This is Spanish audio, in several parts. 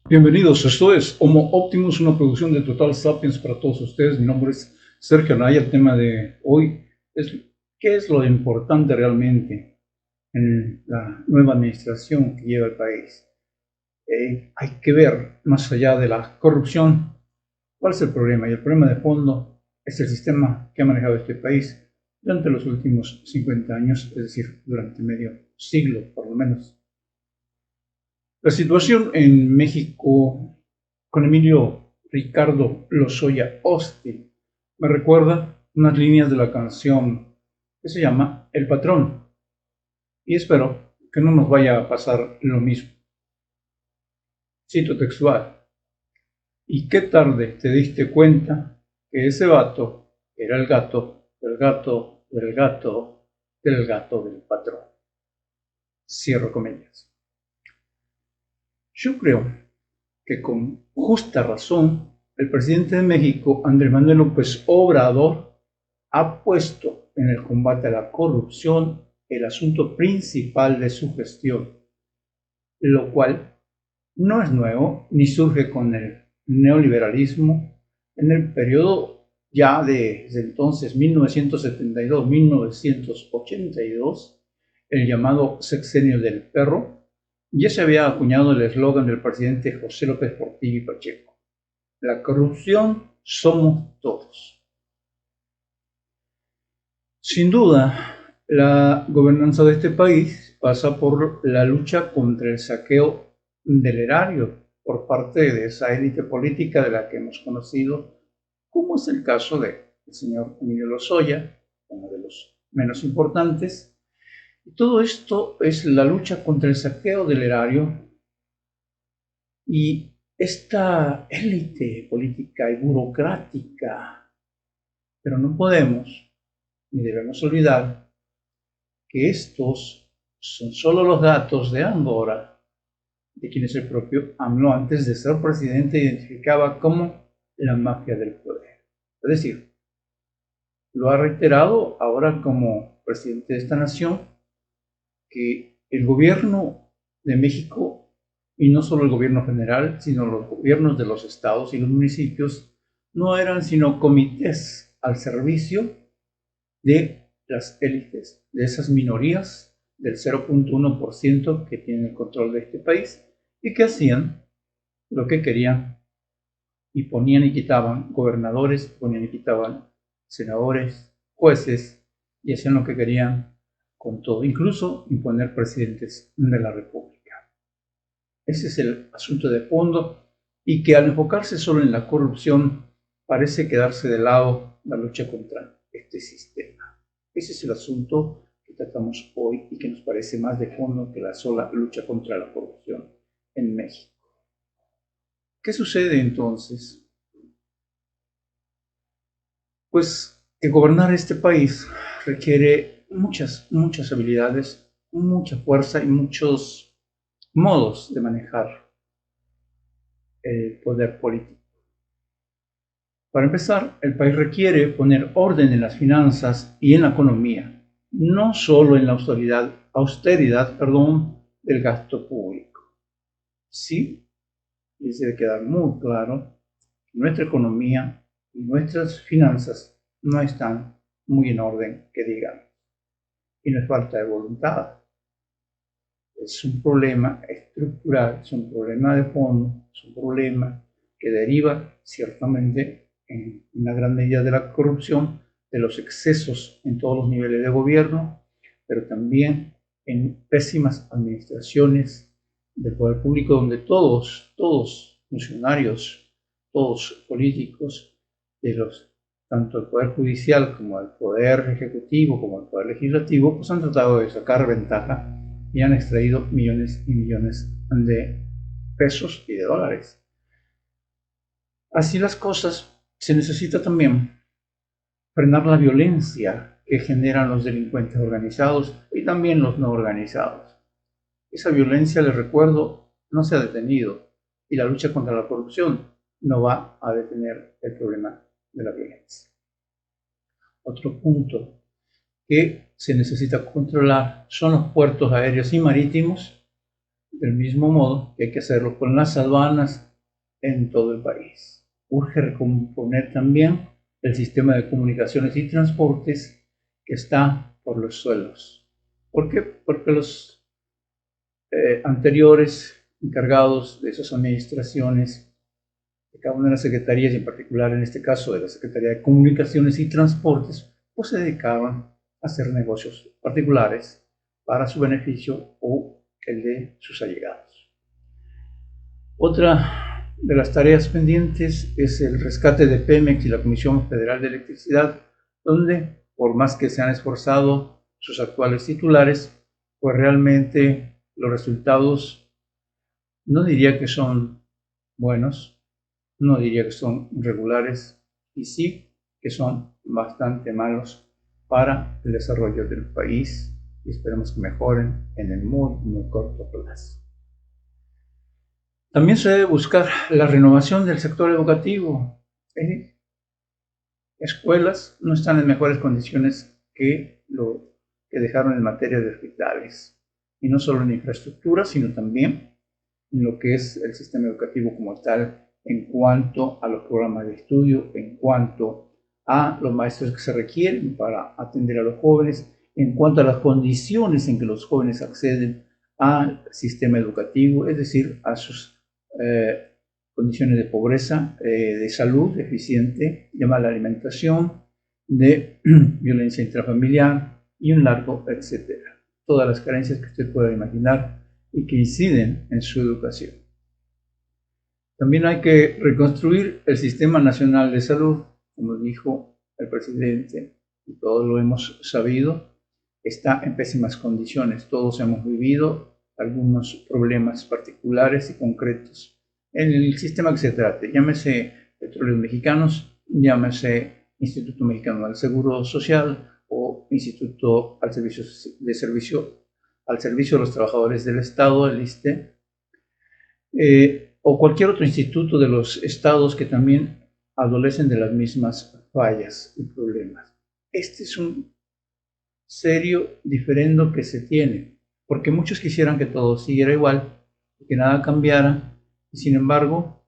Bienvenidos, esto es Homo Optimus, una producción de Total Sapiens para todos ustedes. Mi nombre es Sergio Anaya. El tema de hoy es ¿qué es lo importante realmente en la nueva administración que lleva el país? Hay que ver, más allá de la corrupción, cuál es el problema. Y el problema de fondo es el sistema que ha manejado este país durante los últimos 50 años, es decir, durante medio siglo por lo menos. La situación en México con Emilio Ricardo Lozoya Austin me recuerda unas líneas de la canción que se llama El Patrón, y espero que no nos vaya a pasar lo mismo. Cito textual: y qué tarde te diste cuenta que ese vato era el gato del gato del gato del gato del patrón. Cierro comillas. Yo creo que con justa razón el presidente de México, Andrés Manuel López Obrador, ha puesto en el combate a la corrupción el asunto principal de su gestión, lo cual no es nuevo ni surge con el neoliberalismo en el periodo ya desde entonces 1972-1982, el llamado sexenio del perro. Ya se había acuñado el eslogan del presidente José López Portillo y Pacheco: la corrupción somos todos. Sin duda, la gobernanza de este país pasa por la lucha contra el saqueo del erario por parte de esa élite política de la que hemos conocido, como es el caso del señor Emilio Lozoya, uno de los menos importantes. Y todo esto es la lucha contra el saqueo del erario, y esta élite política y burocrática, pero no podemos ni debemos olvidar que estos son solo los datos de Angora, de quienes el propio AMLO, antes de ser presidente, identificaba como la mafia del poder. Es decir, lo ha reiterado ahora como presidente de esta nación, que el gobierno de México, y no solo el gobierno federal, sino los gobiernos de los estados y los municipios, no eran sino comités al servicio de las élites, de esas minorías del 0.1% que tienen el control de este país y que hacían lo que querían, y ponían y quitaban gobernadores, ponían y quitaban senadores, jueces, y hacían lo que querían con todo, incluso imponer presidentes de la República. Ese es el asunto de fondo, y que al enfocarse solo en la corrupción parece quedarse de lado la lucha contra este sistema. Ese es el asunto que tratamos hoy y que nos parece más de fondo que la sola lucha contra la corrupción en México. ¿Qué sucede entonces? Pues que gobernar este país requiere muchas habilidades, mucha fuerza y muchos modos de manejar el poder político. Para empezar, el país requiere poner orden en las finanzas y en la economía, no solo en la austeridad del gasto público. Sí, les debe quedar muy claro que nuestra economía y nuestras finanzas no están muy en orden, que digamos, y no es falta de voluntad. Es un problema estructural, es un problema de fondo, es un problema que deriva ciertamente en una gran medida de la corrupción, de los excesos en todos los niveles de gobierno, pero también en pésimas administraciones del poder público, donde todos funcionarios, todos políticos, de los, tanto el poder judicial como el poder ejecutivo como el poder legislativo, pues han tratado de sacar ventaja y han extraído millones y millones de pesos y de dólares. Así las cosas, se necesita también frenar la violencia que generan los delincuentes organizados y también los no organizados. Esa violencia, les recuerdo, no se ha detenido, y la lucha contra la corrupción no va a detener el problema de la violencia. Otro punto que se necesita controlar son los puertos aéreos y marítimos, Del mismo modo que hay que hacerlo con las aduanas en todo el país. Urge recomponer también el sistema de comunicaciones y transportes que está por los suelos. ¿Por qué? Porque los anteriores encargados de esas administraciones, de cada una de las secretarías, y en particular en este caso de la Secretaría de Comunicaciones y Transportes, pues se dedicaban a hacer negocios particulares para su beneficio o el de sus allegados. Otra de las tareas pendientes es el rescate de Pemex y la Comisión Federal de Electricidad, donde, por más que se han esforzado sus actuales titulares, pues realmente los resultados no diría que son buenos, no diría que son regulares, y sí que son bastante malos para el desarrollo del país, y esperemos que mejoren en el muy corto plazo. También se debe buscar la renovación del sector educativo. Escuelas no están en mejores condiciones que lo que dejaron en materia de hospitales, y no solo en infraestructura, sino también en lo que es el sistema educativo como tal, en cuanto a los programas de estudio, en cuanto a los maestros que se requieren para atender a los jóvenes, en cuanto a las condiciones en que los jóvenes acceden al sistema educativo, es decir, a sus condiciones de pobreza, de salud deficiente, de mala alimentación, de violencia intrafamiliar y un largo etcétera. Todas las carencias que usted pueda imaginar y que inciden en su educación. También hay que reconstruir el Sistema Nacional de Salud, como dijo el presidente, y todos lo hemos sabido, está en pésimas condiciones. Todos hemos vivido algunos problemas particulares y concretos en el sistema que se trate, llámese Petróleos Mexicanos, llámese Instituto Mexicano del Seguro Social o Instituto al Servicio de los Trabajadores del Estado, el ISSSTE, o cualquier otro instituto de los estados que también adolecen de las mismas fallas y problemas. Este es un serio diferendo que se tiene, porque muchos quisieran que todo siguiera igual, que nada cambiara, y sin embargo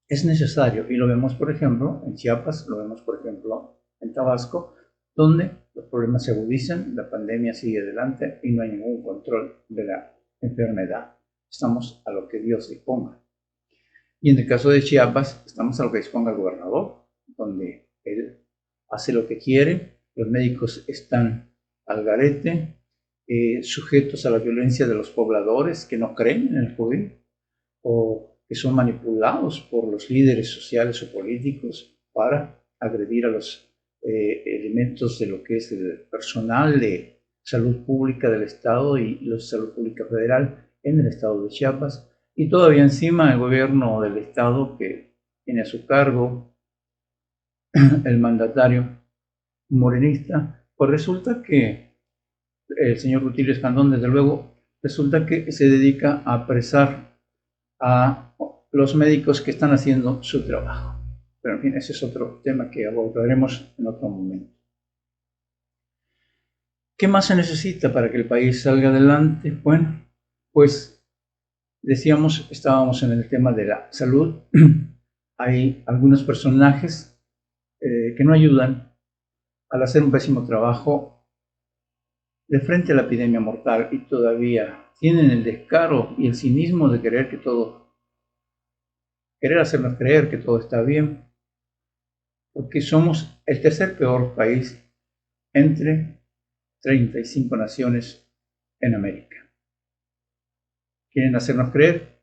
es necesario, y lo vemos por ejemplo en Chiapas, lo vemos por ejemplo en Tabasco, donde los problemas se agudizan, la pandemia sigue adelante y no hay ningún control de la enfermedad. Estamos a lo que Dios disponga. Y en el caso de Chiapas, estamos a lo que disponga el gobernador, donde él hace lo que quiere, los médicos están al garete, sujetos a la violencia de los pobladores que no creen en el COVID o que son manipulados por los líderes sociales o políticos para agredir a los elementos de lo que es el personal de salud pública del Estado y los de salud pública federal en el estado de Chiapas, y todavía encima el gobierno del Estado que tiene a su cargo el mandatario morenista, pues resulta que el señor Rutilio Escandón, desde luego, resulta que se dedica a apresar a los médicos que están haciendo su trabajo. Pero en fin, ese es otro tema que abordaremos en otro momento. ¿Qué más se necesita para que el país salga adelante? Bueno, pues decíamos, estábamos en el tema de la salud. Hay algunos personajes que no ayudan al hacer un pésimo trabajo de frente a la epidemia mortal y todavía tienen el descaro y el cinismo de querer hacernos creer que todo está bien, porque somos el tercer peor país entre 35 naciones en América. Quieren hacernos creer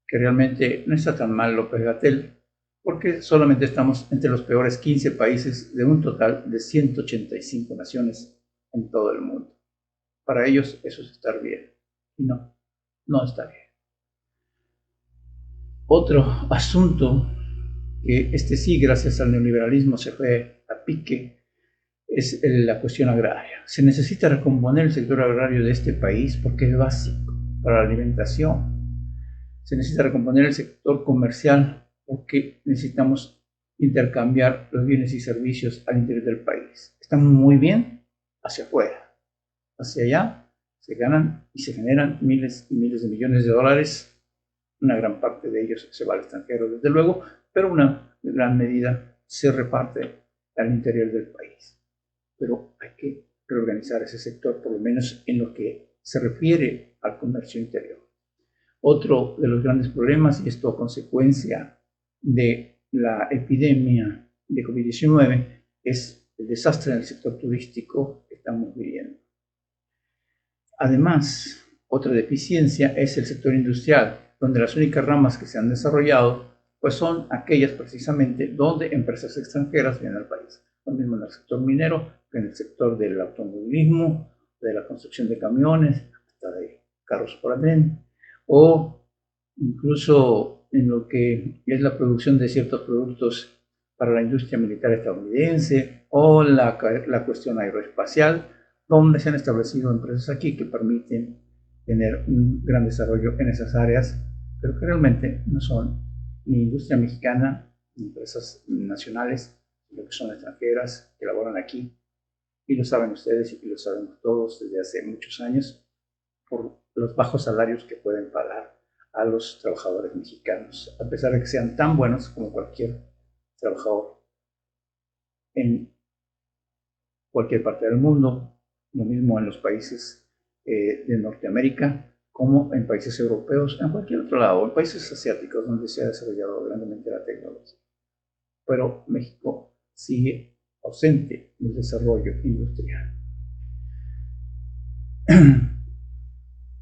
que realmente no está tan mal López-Gatell, porque solamente estamos entre los peores 15 países de un total de 185 naciones en todo el mundo. Para ellos eso es estar bien, y no, no está bien. Otro asunto que sí, gracias al neoliberalismo se fue a pique, es la cuestión agraria. Se necesita recomponer el sector agrario de este país porque es básico para la alimentación. Se necesita recomponer el sector comercial porque necesitamos intercambiar los bienes y servicios al interior del país. Estamos muy bien hacia afuera. Hacia allá Se ganan y se generan miles y miles de millones de dólares. Una gran parte de ellos se va al extranjero, desde luego, pero una gran medida se reparte al interior del país. Pero hay que reorganizar ese sector, por lo menos en lo que se refiere al comercio interior. Otro de los grandes problemas, y esto a consecuencia de la epidemia de COVID-19, es el desastre en el sector turístico que estamos viviendo. Además, otra deficiencia es el sector industrial, donde las únicas ramas que se han desarrollado pues son aquellas precisamente donde empresas extranjeras vienen al país. Lo mismo en el sector minero, que en el sector del automovilismo, de la construcción de camiones, hasta de carros por andén, o incluso en lo que es la producción de ciertos productos para la industria militar estadounidense o la cuestión aeroespacial, donde se han establecido empresas aquí que permiten tener un gran desarrollo en esas áreas, pero que realmente no son ni industria mexicana, ni empresas nacionales, sino que son extranjeras, que laboran aquí, y lo saben ustedes y lo sabemos todos desde hace muchos años, por los bajos salarios que pueden pagar a los trabajadores mexicanos, a pesar de que sean tan buenos como cualquier trabajador en cualquier parte del mundo, lo mismo en los países de Norteamérica, como en países europeos, en cualquier otro lado, en países asiáticos donde se ha desarrollado grandemente la tecnología. Pero México sigue ausente del desarrollo industrial.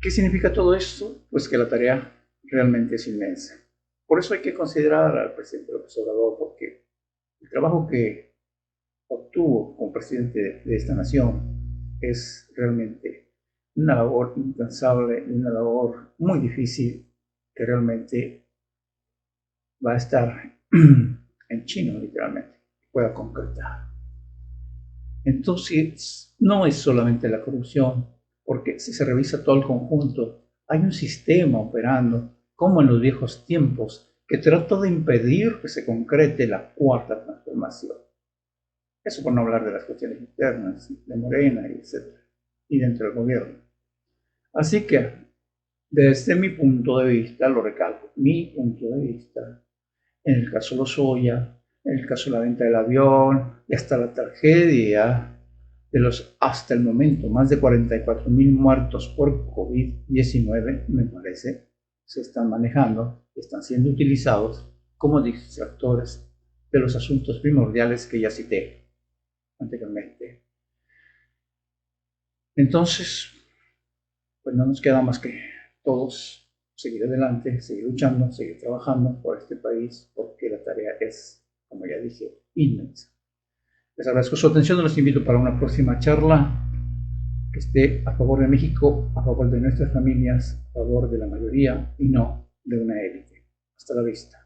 ¿Qué significa todo esto? Pues que la tarea realmente es inmensa. Por eso hay que considerar al presidente López Obrador, porque el trabajo que obtuvo como presidente de esta nación es realmente una labor incansable, una labor muy difícil que realmente va a estar en chino, literalmente, que pueda concretar. Entonces, no es solamente la corrupción, porque si se revisa todo el conjunto, hay un sistema operando, como en los viejos tiempos, que trata de impedir que se concrete la cuarta transformación. Eso por no hablar de las cuestiones internas, de Morena, y etc., y dentro del gobierno. Así que, desde mi punto de vista, lo recalco, mi punto de vista, en el caso Lozoya, en el caso de la venta del avión, y hasta la tragedia de los, hasta el momento, más de 44,000 muertos por COVID-19, me parece, se están manejando, están siendo utilizados como distractores de los asuntos primordiales que ya cité anteriormente. Entonces, pues no nos queda más que todos seguir adelante, seguir luchando, seguir trabajando por este país, porque la tarea es, como ya dije, inmensa. Les agradezco su atención y los invito para una próxima charla que esté a favor de México, a favor de nuestras familias, a favor de la mayoría y no de una élite. Hasta la vista.